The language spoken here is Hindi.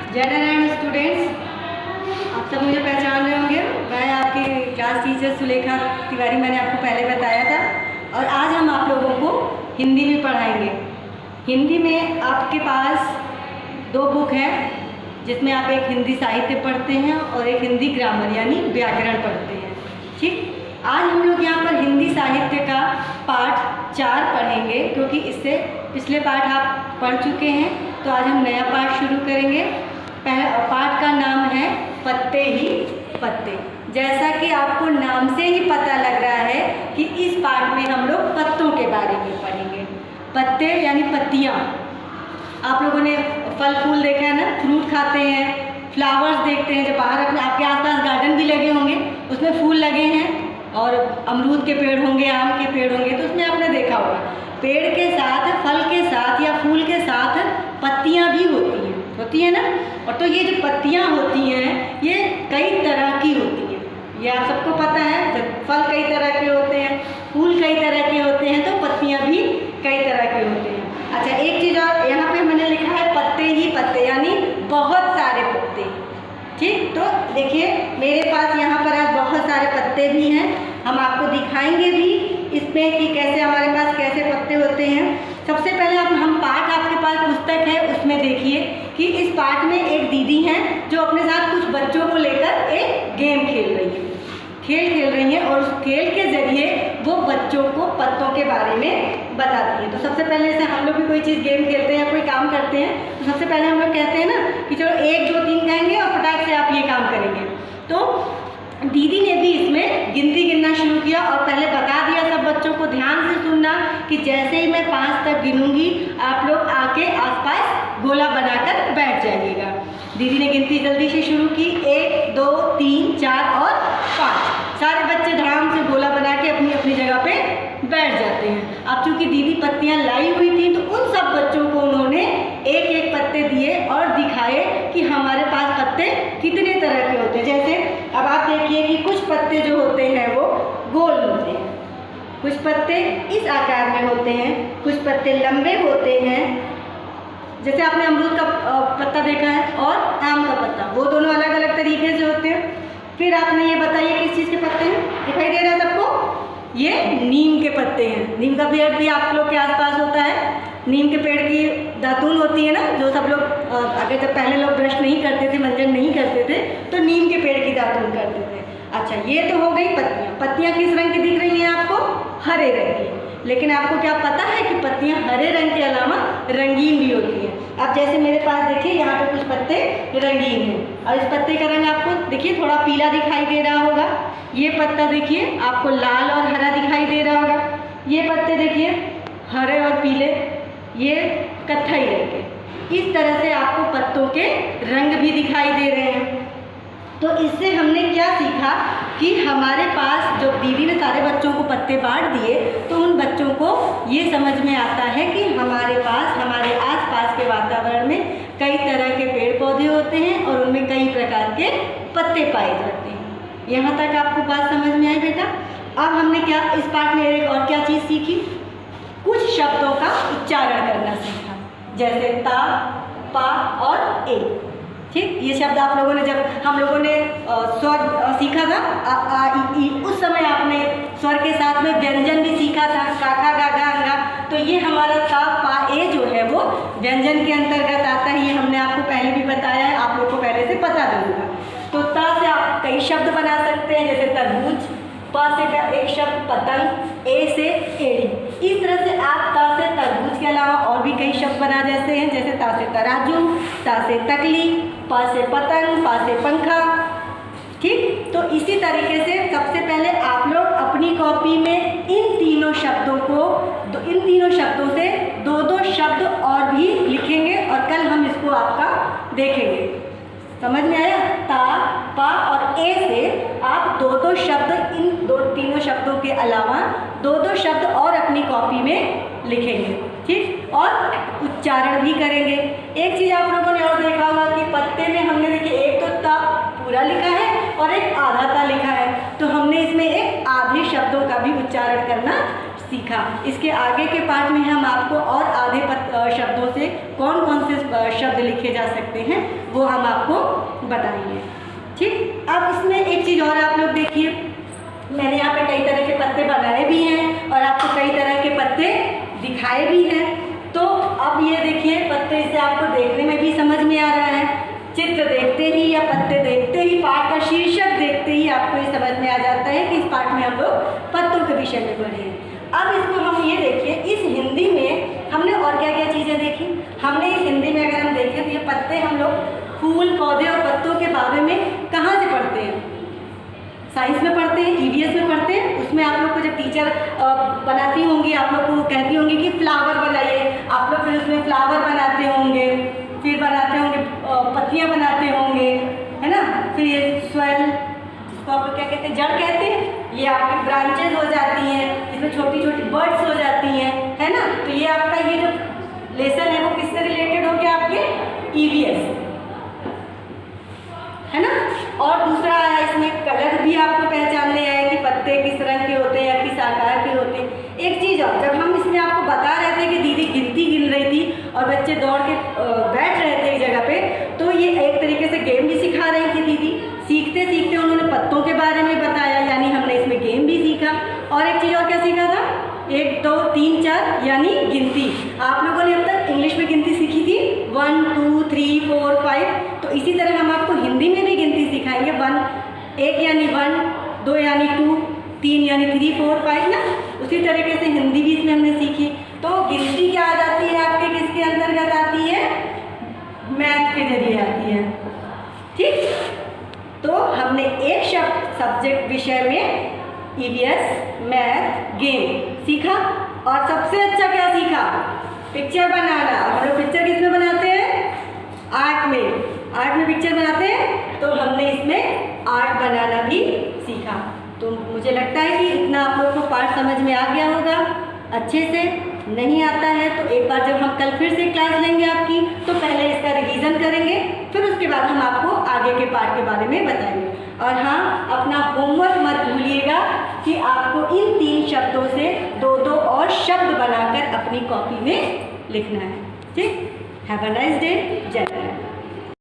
जय नारायण स्टूडेंट्स, आप सब मुझे पहचान रहे होंगे। मैं आपकी क्लास टीचर सुलेखा तिवारी, मैंने आपको पहले बताया था। और आज हम आप लोगों को हिंदी में पढ़ाएंगे। हिंदी में आपके पास दो बुक हैं, जिसमें आप एक हिंदी साहित्य पढ़ते हैं और एक हिंदी ग्रामर यानी व्याकरण पढ़ते हैं। ठीक, आज हम लोग यहाँ पर हिंदी साहित्य का पाठ 4 पढ़ेंगे, क्योंकि इससे पिछले पाठ आप पढ़ चुके हैं। तो आज हम नया पाठ शुरू करेंगे। पाठ का नाम है पत्ते ही पत्ते। जैसा कि आपको नाम से ही पता लग रहा है कि इस पाठ में हम लोग पत्तों के बारे में पढ़ेंगे। पत्ते यानी पत्तियाँ। आप लोगों ने फल फूल देखा है ना, फ्रूट खाते हैं, फ्लावर्स देखते हैं। जब बाहर अपने आपके आसपास गार्डन भी लगे होंगे, उसमें फूल लगे हैं और अमरूद के पेड़ होंगे, आम के पेड़ होंगे, तो उसमें आपने देखा होगा पेड़ के साथ, फल के साथ या फूल के साथ पत्तियाँ भी होती है ना। और तो ये जो पत्तियाँ होती हैं ये कई तरह की होती हैं, ये आप सबको पता है। जब फल कई तरह के होते हैं, फूल कई तरह के होते हैं, तो पत्तियाँ भी कई तरह के होते हैं। अच्छा, एक चीज़ और यहाँ पे मैंने लिखा है पत्ते ही पत्ते, यानी बहुत सारे पत्ते। ठीक, तो देखिए मेरे पास यहाँ पर आज बहुत सारे पत्ते भी हैं। हम आपको दिखाएंगे भी इसमें कि कैसे हमारे पास कैसे पत्ते होते हैं। सबसे पहले हम पाठ, आपके पास पुस्तक है, उसमें देखिए कि इस पाठ में एक दीदी हैं जो अपने साथ कुछ बच्चों को लेकर एक गेम खेल रही हैं और उस खेल के ज़रिए वो बच्चों को पत्तों के बारे में बताती है। तो सबसे पहले जैसे हम लोग भी कोई चीज़ गेम खेलते हैं या कोई काम करते हैं, तो सबसे पहले हम लोग कहते हैं ना कि चलो 1 2 3 कहेंगे और फटाक से आप ये काम करेंगे। तो दीदी ने भी इसमें गिनती गिनना शुरू किया और पहले बता दिया सब बच्चों को ध्यान से सुनना कि जैसे ही मैं 5 तक गिनूंगी आप लोग आके आसपास गोला बनाकर बैठ जाइएगा। दीदी ने गिनती जल्दी से शुरू की, 1 2 3 4 और 5। सारे बच्चे धड़ाम से गोला बना के अपनी अपनी जगह पे बैठ जाते हैं। अब चूँकि दीदी पत्तियाँ लाई हुई थी, तो उन सब बच्चों को उन्होंने एक एक पत्ते दिए और दिखाए कि हमारे पास पत्ते कितने तरह के होते हैं। जैसे अब आप देखिए कि कुछ पत्ते जो होते हैं वो गोल होते हैं, कुछ पत्ते इस आकार में होते हैं, कुछ पत्ते लंबे होते हैं। जैसे आपने अमरूद का पत्ता देखा है और आम का पत्ता, वो दोनों अलग अलग तरीके से होते हैं। फिर आपने ये बताइए किस चीज़ के पत्ते हैं, दिखाई दे रहा है सबको? ये नीम के पत्ते हैं। नीम का पेड़ भी आप लोग के आसपास होता है। नीम के पेड़ की दातून होती है ना, जो सब लोग अगर जब पहले लोग ब्रश नहीं करते थे, मंजन नहीं करते थे, तो नीम के पेड़ की दातून करते थे। अच्छा, ये तो हो गई पत्तियाँ। पत्तियाँ किस रंग की दिख रही हैं आपको? हरे रंग की। लेकिन आपको क्या पता है कि पत्तियाँ हरे रंग के अलावा रंगीन भी होती हैं। अब जैसे मेरे पास देखिए यहाँ पे कुछ पत्ते रंगीन हैं और इस पत्ते का रंग आपको देखिए थोड़ा पीला दिखाई दे रहा होगा। ये पत्ता देखिए आपको लाल और हरा दिखाई दे रहा होगा। ये पत्ते देखिए हरे और पीले, ये कत्थई रंग के। इस तरह से आपको पत्तों के रंग भी दिखाई दे रहे हैं। तो इससे हमने क्या सीखा कि हमारे पास जो दीदी ने सारे बच्चों को पत्ते बांट दिए, तो उन बच्चों को ये समझ में आता है कि हमारे पास, हमारे आसपास के वातावरण में कई तरह के पेड़ पौधे होते हैं और उनमें कई प्रकार के पत्ते पाए जाते हैं। यहाँ तक आपको बात समझ में आई बेटा? अब हमने क्या इस पाठ में एक और क्या चीज़ सीखी? कुछ शब्दों का उच्चारण करना सीखा, जैसे ता, पा और ए। ठीक, ये शब्द आप लोगों ने, जब हम लोगों ने स्वर सीखा था आ आ ई, उस समय आपने स्वर के साथ में व्यंजन भी सीखा था, का खा गा गा गा। तो ये हमारा ता पा ए जो है वो व्यंजन के अंतर्गत आता है। ये हमने आपको पहले भी बताया है, आप लोग को पहले से पता भी होगा। तो ता से आप कई शब्द बना सकते हैं, जैसे तरबूज, पा से एक शब्द पतंग, ए से एड़ी। इस तरह से आप ता से तरबूज के अलावा और भी कई शब्द बना सकते हैं, जैसे ता से तराजू, ता से तकली, पा से पतंग, पा से पंखा। ठीक, तो इसी तरीके से सबसे पहले आप लोग अपनी कॉपी में इन तीनों शब्दों से 2-2 शब्द और भी लिखेंगे और कल हम इसको आपका देखेंगे। समझ में आया? ता, पा और ए से आप 2-2 शब्द, इन तीनों शब्दों के अलावा 2-2 शब्द और अपनी कॉपी में लिखेंगे। ठीक, और उच्चारण भी करेंगे। एक चीज़ आप लोगों ने और देखा होगा कि पत्ते में हमने देखिए एक तो ता पूरा लिखा है और एक आधा ता लिखा है, तो हमने इसमें एक आधे शब्दों का भी उच्चारण करना सीखा। इसके आगे के पार्ट में हम आपको और आधे शब्दों से कौन कौन से शब्द लिखे जा सकते हैं वो हम आपको बताएंगे। ठीक, अब इसमें एक चीज़ और आप लोग देखिए, मैंने यहाँ पे कई तरह के पत्ते बनाए भी हैं और आपको कई तरह के पत्ते दिखाए भी हैं। तो अब ये देखिए पत्ते, इसे आपको देखने में भी समझ में आ रहा है, चित्र देखते ही या पत्ते देखते ही, पाठ का शीर्षक देखते ही आपको ये समझ में आ जाता है कि इस पाठ में हम लोग पत्तों के विषय में पढ़े हैं। अब इसको हम ये देखिए, इस हिंदी में हमने और क्या क्या चीज़ें देखी। हमने इस हिंदी में अगर हम देखें तो ये पत्ते हम लोग फूल, पौधे और पत्तों के बारे में कहाँ से पढ़ते हैं? साइंस में पढ़ते हैं, ईवीएस में पढ़ते हैं। उसमें आप लोग को जब टीचर बनाती होंगी, आप लोग को कहती होंगी कि फ्लावर बनाइए, आप लोग फिर उसमें फ्लावर बनाते होंगे, फिर बनाते होंगे पत्तियाँ बनाते होंगे, है ना। फिर ये स्वेल, जिसको आप लोग क्या कहते हैं, जड़ कहते हैं, ये आपकी ब्रांचेज हो जाती हैं, इसमें छोटी छोटी बर्ड्स हो जाती हैं, है ना। तो ये आपका ये जो लेसन है वो किससे रिलेटेड हो गया? आपके ईवीएस, है ना। और दूसरा आया इसमें कलर भी आपको पहचानने आए कि पत्ते किस रंग के होते हैं या किस आकार के होते हैं। एक चीज़ और, जब हम इसमें आपको बता रहे थे कि दीदी गिनती गिन रही थी और बच्चे दौड़ के बैठ रहे थे एक जगह पे, तो ये एक तरीके से गेम भी सिखा रही थी दीदी। सीखते सीखते उन्होंने पत्तों के बारे में बताया, यानी हमने इसमें गेम भी सीखा। और एक चीज़ और क्या सीखा था? 1 2 3 4 यानी गिनती। आप लोगों ने अब तक इंग्लिश में गिनती सीखी थी 1 2 3 4 5, तो इसी तरह हम आपको हिंदी में भी गिनती सिखाएंगे। 1 यानी 1, 2 यानी 2, 3 यानी 3 4 5 ना। उसी तरीके से हिंदी भी इसमें हमने सीखी। तो गिनती क्या आ जाती है आपके, किसके अंतर्गत आती है? मैथ के जरिए आती है। ठीक, तो हमने एक सब्जेक्ट विषय में ईवीएस, मैथ, गेम सीखा। और सबसे अच्छा क्या सीखा? पिक्चर बनाना। हम लोग पिक्चर किसमें बनाते हैं? आर्ट में। आर्ट में पिक्चर बनाते हैं, तो हमने इसमें आर्ट बनाना भी सीखा। तो मुझे लगता है कि इतना आप लोग को पाठ समझ में आ गया होगा अच्छे से। नहीं आता है तो एक बार जब हम कल फिर से क्लास लेंगे आपकी, तो पहले इसका रिवीजन करेंगे, फिर उसके बाद हम आपको आगे के पाठ के बारे में बताएंगे। और हाँ, अपना होमवर्क मत भूलिएगा कि आपको इन 3 शब्दों से 2-2 और शब्द बनाकर अपनी कॉपी में लिखना है। ठीक, हैव अ नाइस डे। जय हिंद।